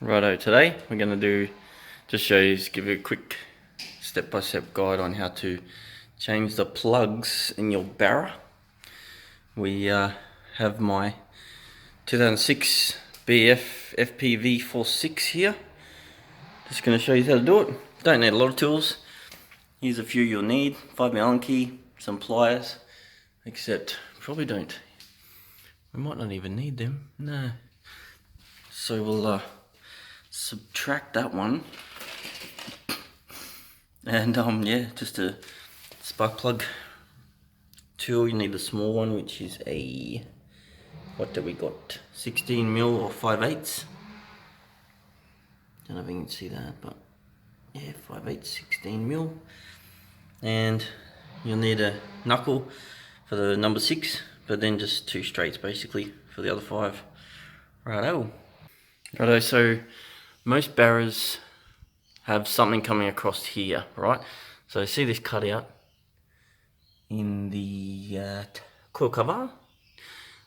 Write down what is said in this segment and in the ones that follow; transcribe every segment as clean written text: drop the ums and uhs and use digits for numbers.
Righto, today we're going to give you a quick step-by-step guide on how to change the plugs in your Barra. We have my 2006 BF FPV46 here. Just going to show you how to do it. Don't need a lot of tools. Here's a few you'll need: 5mm Allen key, some pliers, except probably don't. We might not even need them. No. So we'll subtract that one, and yeah, just a spark plug tool. You need the small one, which is a, what do we got, 16mm or 5/8. Don't know if you can see that, but yeah, 5/8, 16mm. And you'll need a knuckle for the number 6, but then just 2 straights basically for the other 5. Righto. So most Barras have something coming across here, right? So see this cutout in the coil cover?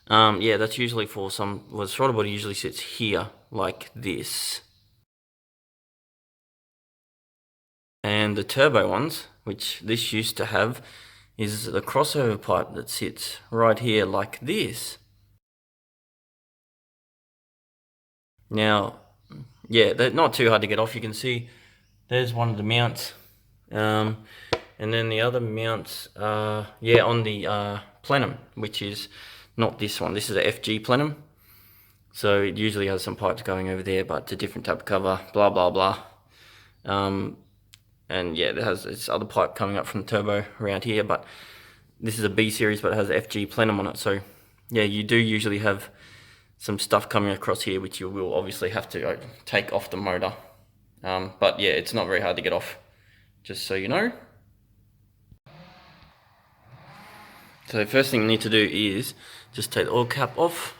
Yeah, that's usually for the throttle body usually sits here, like this. And the turbo ones, which this used to have, is the crossover pipe that sits right here, like this. Now, yeah, they're not too hard to get off. You can see there's one of the mounts. And then the other mounts are, yeah, on the plenum, which is not this one. This is a FG plenum. So it usually has some pipes going over there, but it's a different type of cover, blah, blah, blah. And yeah, it has this other pipe coming up from the turbo around here, but this is a B series, but it has FG plenum on it. So yeah, you do usually have some stuff coming across here, which you will obviously have to take off the motor. But yeah, it's not very hard to get off, just so you know. So the first thing you need to do is just take the oil cap off,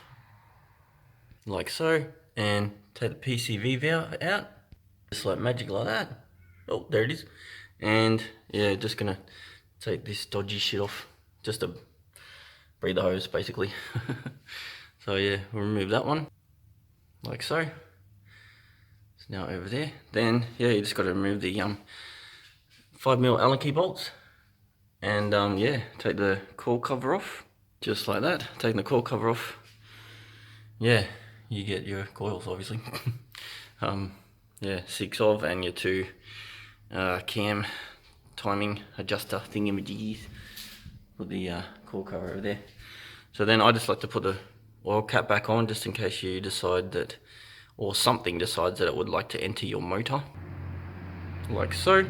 like so, and take the PCV valve out, just like magic, like that. Oh, there it is. And yeah, just gonna take this dodgy shit off, just to breathe the hose basically. So yeah, we'll remove that one, like so. It's now over there. Then yeah, you just got to remove the 5mm Allen key bolts, and yeah, take the coil cover off, just like that. Taking the coil cover off, yeah, you get your coils obviously. Yeah, 6 of, and your 2 cam timing adjuster thingamajiggies for the coil cover over there. So then I just like to put the oil cap back on, just in case you decide that, or something decides that it would like to enter your motor, like so.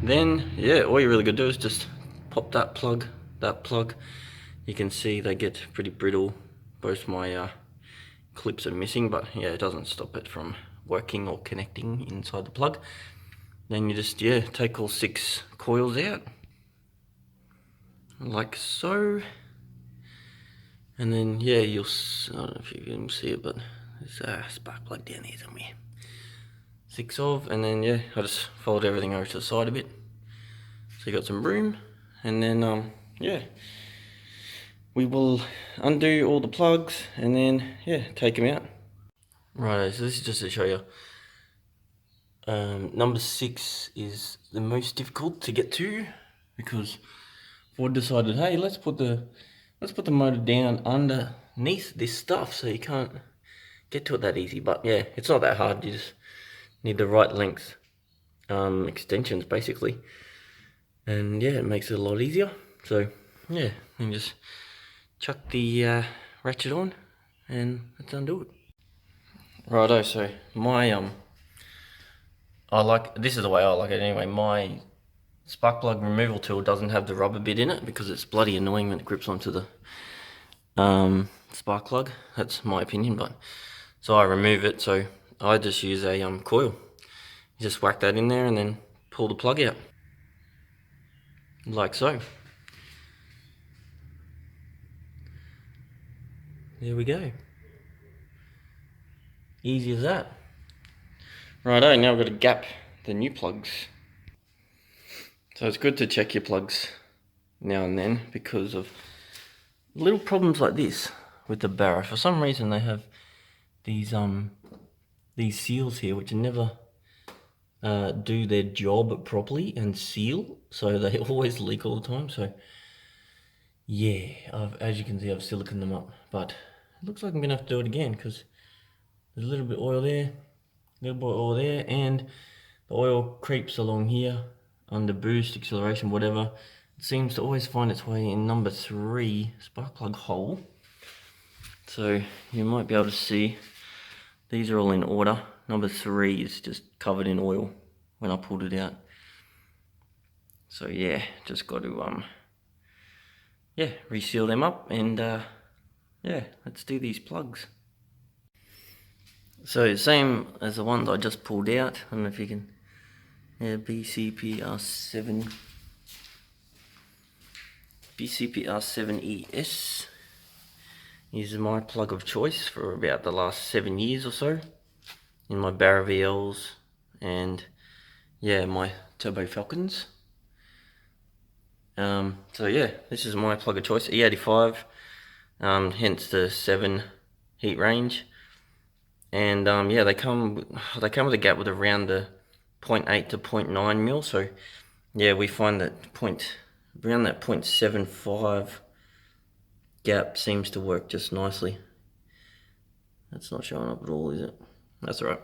Then yeah, all you're really gonna do is just pop that plug. You can see they get pretty brittle. Both my clips are missing, but yeah, it doesn't stop it from working or connecting inside the plug. Then you just, yeah, take all 6 coils out, like so. And then yeah, I don't know if you can see it, but there's a spark plug down here somewhere. 6 of, and then yeah, I just fold everything over to the side a bit, so you got some room. And then yeah, we will undo all the plugs, and then yeah, take them out. Right, so this is just to show you. Number 6 is the most difficult to get to, because Ford decided, hey, let's put the motor down underneath this stuff, so you can't get to it that easy. But yeah, it's not that hard. You just need the right length extensions basically, and yeah, it makes it a lot easier. So yeah, you just chuck the ratchet on, and let's undo it. Righto, so my this is the way I like it anyway. My spark plug removal tool doesn't have the rubber bit in it, because it's bloody annoying when it grips onto the spark plug. That's my opinion, but so I remove it. So I just use a coil. You just whack that in there and then pull the plug out, like so. There we go. Easy as that. Righto, now we've got to gap the new plugs. So it's good to check your plugs now and then, because of little problems like this with the Barra. For some reason they have these these seals here, which never do their job properly and seal, so they always leak all the time. So yeah, as you can see, I've siliconed them up, but it looks like I'm gonna have to do it again because there's a little bit of oil there, a little bit of oil there, and the oil creeps along here under boost, acceleration, whatever. It seems to always find its way in number 3 spark plug hole. So you might be able to see these are all in order. Number 3 is just covered in oil when I pulled it out. So yeah, just got to reseal them up, and yeah, let's do these plugs. So same as the ones I just pulled out. I don't know if you can, BCPR7 ES is my plug of choice for about the last 7 years or so in my Barra VLs and yeah, my Turbo Falcons. So yeah, this is my plug of choice, E85, hence the 7 heat range. And yeah, they come with a gap with around the 0.8 to 0.9 mil. So yeah, we find that around that 0.75 gap seems to work just nicely. That's not showing up at all, is it? That's all right.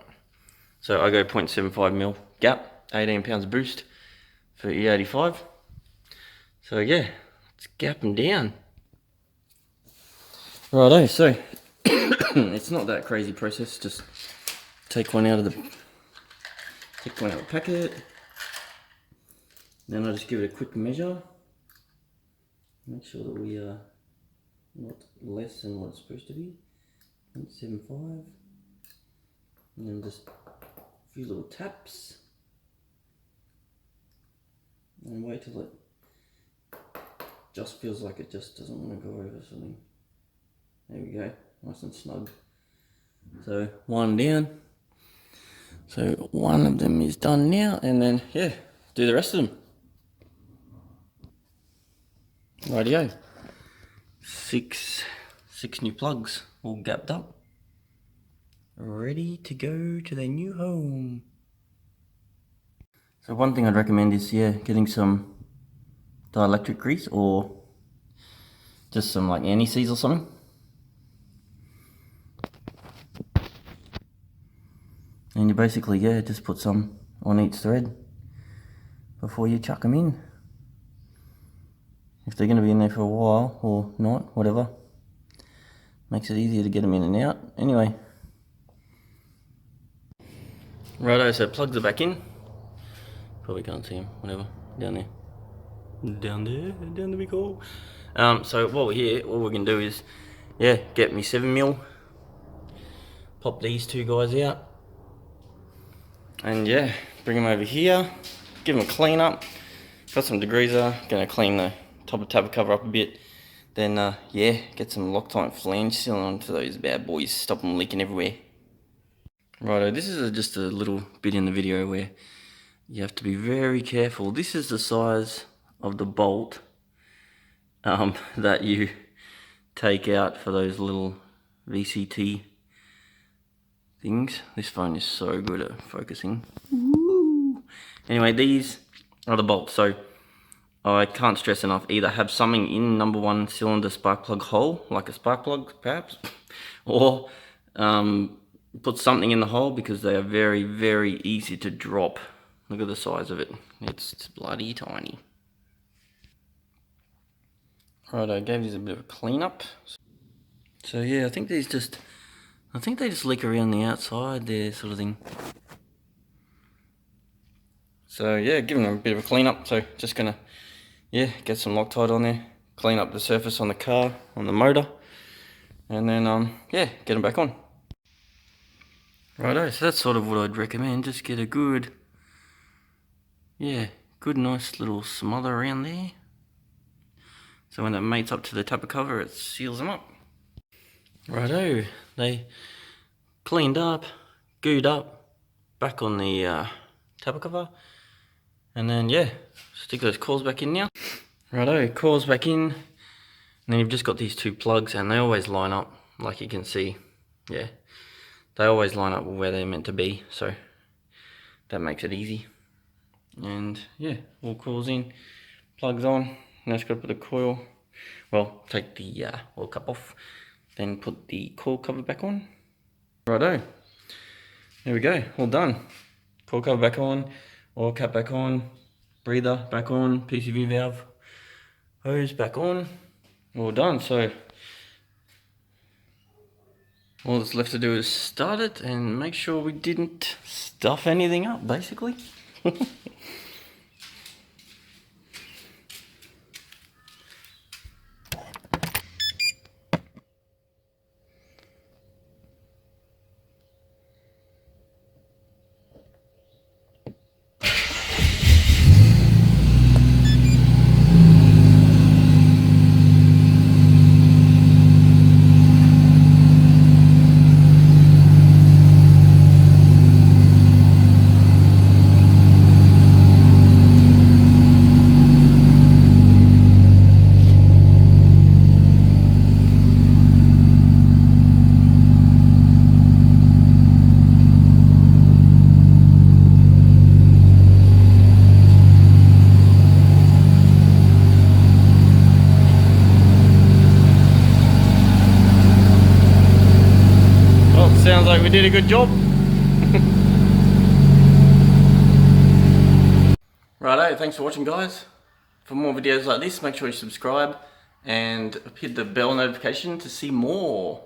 So I go 0.75 mil gap, 18 pounds of boost for E85. So yeah, let's gap them down. Righto, so it's not that crazy process. Just take one out of the packet. Then I just give it a quick measure. Make sure that we are not less than what it's supposed to be. 0.75. And then just a few little taps. And wait till it just feels like it just doesn't want to go over something. There we go, nice and snug. So one down. So one of them is done now, and then yeah, do the rest of them. Rightio. Six new plugs all gapped up, ready to go to their new home. So one thing I'd recommend is getting some dielectric grease or just some like anti-seize or something. And you basically just put some on each thread before you chuck them in. If they're going to be in there for a while or not, whatever, makes it easier to get them in and out. Anyway, righto, so plugs are back in. Probably can't see them, whatever, down the big hole. So while we're here, all we can do is, get me 7mm, pop these two guys out, and bring them over here, give them a clean up. Got some degreaser, gonna clean the top of tab cover up a bit. Then get some Loctite flange seal onto those bad boys, stop them leaking everywhere. Righto, this is just a little bit in the video where you have to be very careful. This is the size of the bolt that you take out for those little VCT things. This phone is so good at focusing. Woo. Anyway, these are the bolts. So I can't stress enough, either have something in number 1 cylinder spark plug hole, like a spark plug perhaps, or put something in the hole, because they are very, very easy to drop. Look at the size of it. It's bloody tiny. Right, I gave these a bit of a clean up. So yeah, I think they just leak around the outside there, sort of thing. So yeah, giving them a bit of a clean up. So just gonna get some Loctite on there, clean up the surface on the car, on the motor, and then get them back on. Righto, so that's sort of what I'd recommend. Just get a good nice little smother around there. So when it mates up to the tapper cover, it seals them up. Righto, they cleaned up, gooed up, back on the tapper cover, and then stick those coils back in now. Righto, coils back in, and then you've just got these two plugs, and they always line up, like you can see. they always line up where they're meant to be, so that makes it easy. And yeah, all coils in, plugs on. Now just got to put the coil, well, take the oil cap off, then put the coil cover back on. Righto, there we go, all done. Coil cover back on, oil cap back on, breather back on, PCV valve, hose back on, all done. So all that's left to do is start it and make sure we didn't stuff anything up, basically. Sounds like we did a good job. Righto, thanks for watching, guys. For more videos like this, make sure you subscribe and hit the bell notification to see more.